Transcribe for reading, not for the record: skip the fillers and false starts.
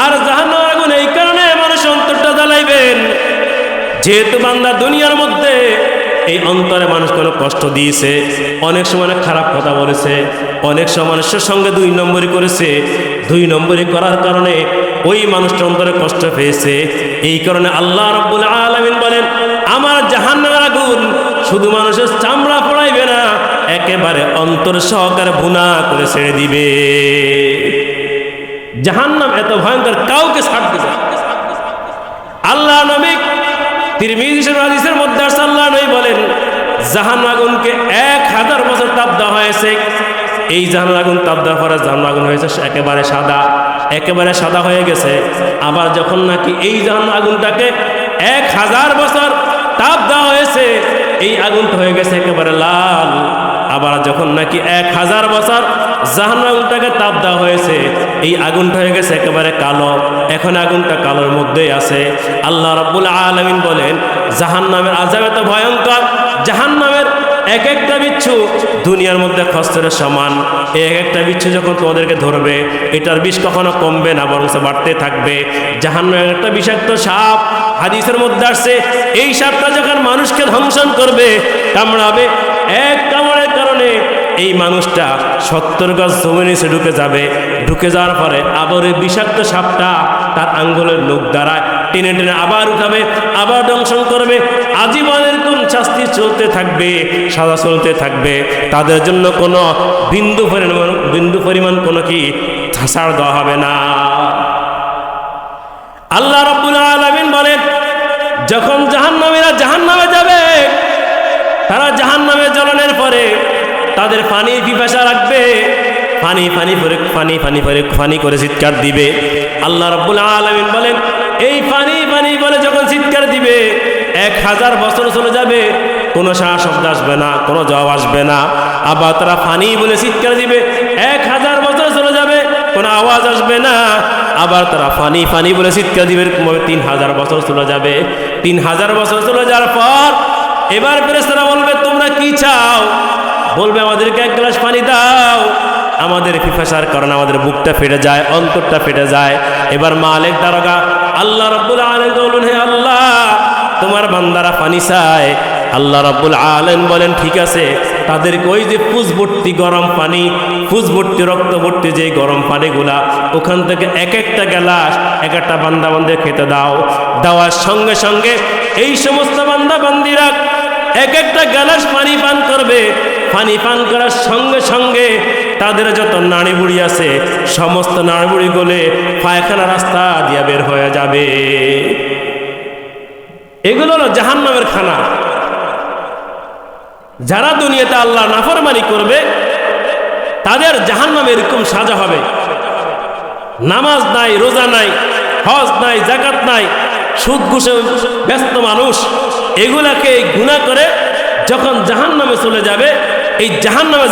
আর জাহান্নামের আগুন এই কারণে মানুষ অন্তরটা জ্বালাইবেন, যেহেতু বান্দা দুনিয়ার মধ্যে এই অন্তরে মানুষ কোনো কষ্ট দিয়েছে, অনেক সময় অনেক খারাপ কথা বলেছে, অনেক সময় মানুষের সঙ্গে 2 নম্বরই করেছে। 2 নম্বরই করার কারণে ওই মানুষটা অন্তরে কষ্ট পেয়েছে। এই কারণে আল্লাহ রাব্বুল আলামিন বলেন, আমার জাহান্নামের আগুন শুধু মানুষের চামড়া পোড়াইবে না, একেবারে অন্তর সহকারে ভুনা করে ছেড়ে দিবে। জাহান্নাম এত ভয়ঙ্কর, কাউকে ছাড় দিবে। আল্লাহ নবী তিরমিজি হাদিসের মধ্যে আল্লাহ নবী বলেন, জাহান্নাম আগুনকে 1000 বছর তাপ দেওয়া হয়েছে। এই জাহান্নাম আগুন তাপ দেওয়ার পরে জাহান্নাম আগুন হয়েছে একেবারে সাদা, একেবারে সাদা হয়ে গেছে। আবার যখন নাকি এই জাহান্নাম আগুনটাকে 1000 বছর তাপ দেওয়া হয়েছে, এই আগুনটা হয়ে গেছে একেবারে লাল। আবার যখন নাকি 1000 বছর জাহান্নাম আগুনটাকে তাপ দেওয়া হয়েছে, এই আগুনটা হয়ে গেছে একেবারে কালো। এখন আগুনটা কালোর মধ্যেই আছে। আল্লাহ রাব্বুল আলামিন বলেন, জাহান্নামের আযাব এত ভয়ঙ্কর, জাহান্নামের এক একটা বিচ্ছু দুনিয়ার মধ্যে খচ্চরের সমান। এক একটা বিচ্ছু যখন তোমাদেরকে ধরবে, এটার বিষ কখনো কমবে না, বরং বাড়তে থাকবে। জাহান্নামের একটা বিষাক্ত সাপ, হাদিসের মধ্যে আসছে, এই সাপটা যখন মানুষকে ধ্বংসন করবে, কামড়াবে, এক কামড়ের কারণে এই মানুষটা 70 গজ জমির নিচে ঢুকে যাবে। ঢুকে যাওয়ার পরে আবার এই বিষাক্ত সাপটা তার আঙ্গুলের নখ দ্বারা টেনে টেনে আবার উঠাবে, আবার দংশন করবে। আজীবন এরকম শাস্তি চলতে থাকবে, সাজা চলতে থাকবে। তাদের জন্য কোনো বিন্দু পরিমাণ কোনো কি ছাড় দেওয়া হবে না। আল্লাহ রাব্বুল আলামিন বলেন, যখন জাহান্নামীরা জাহান্নামে যাবে, তারা জাহান্নামে জ্বলনের পরে তাদের পানির পিপাসা লাগবে, পানি পানি করে পানি পানি করে পানি করে চিৎকার দিবে। আল্লাহ রাব্বুল আলামিন বলেন, এই পানি পানি বলে যখন চিৎকার দিবে, 1000 বছর চলে যাবে, কোনো সাড়া শব্দ আসবে না, কোনো জবাব আসবে না। আবার তারা পানি বলে চিৎকার দিবে, 1000 বছর চলে যাবে, কোনো আওয়াজ আসবে না। আবার তারা পানি পানি বলে চিৎকার দিবে, 3000 বছর চলে যাবে। 3000 বছর চলে যাওয়ার পর এবার ফেরেশতারা বলবে, তোমরা কি চাও? বলবে, আমাদেরকে 1 গ্লাস পানি দাও। আমাদের পিপাসার কারণে আমাদের বুকটা ফেটে যায়, অন্তরটা ফেটে যায়। এবার মালিক দারোগা আল্লাহ রাব্বুল আলামিন বলেন, হে আল্লাহ, তোমার বান্দারা পানি চায়। আল্লাহ রাব্বুল আলামিন বলেন, ঠিক আছে, তাদেরকে ওই যে ফুসভর্তি গরম পানি, ফুসভর্তি রক্ত ভর্তি যে গরম পানিগুলা, ওখান থেকে এক একটা গ্লাস এক একটা বান্দা বান্দিকে খেতে দাও। দেওয়ার সঙ্গে সঙ্গে এই সমস্ত বান্দা বান্দিরা এক একটা গ্লাস পানি পান করবে। পানি পান করার সঙ্গে সঙ্গে তাদের যত নাড়ি বুড়ি আছে, সমস্ত নাড়ি বুড়ি গলে পায়খানা রাস্তা দিয়ে বের হয়ে যাবে। এগুলো হলো জাহান্নামের খানা। যারা দুনিয়াতে আল্লাহ নাফরমানি করবে, তাদের জাহান্নামে এরকম সাজা হবে। নামাজ নাই, রোজা নাই, হজ নাই, যাকাত নাই, সুদ ঘুষে ব্যস্ত মানুষ, এগুলাকে গুনাহ করে যখন জাহান্নামে চলে যাবে, এই জাহান্নামে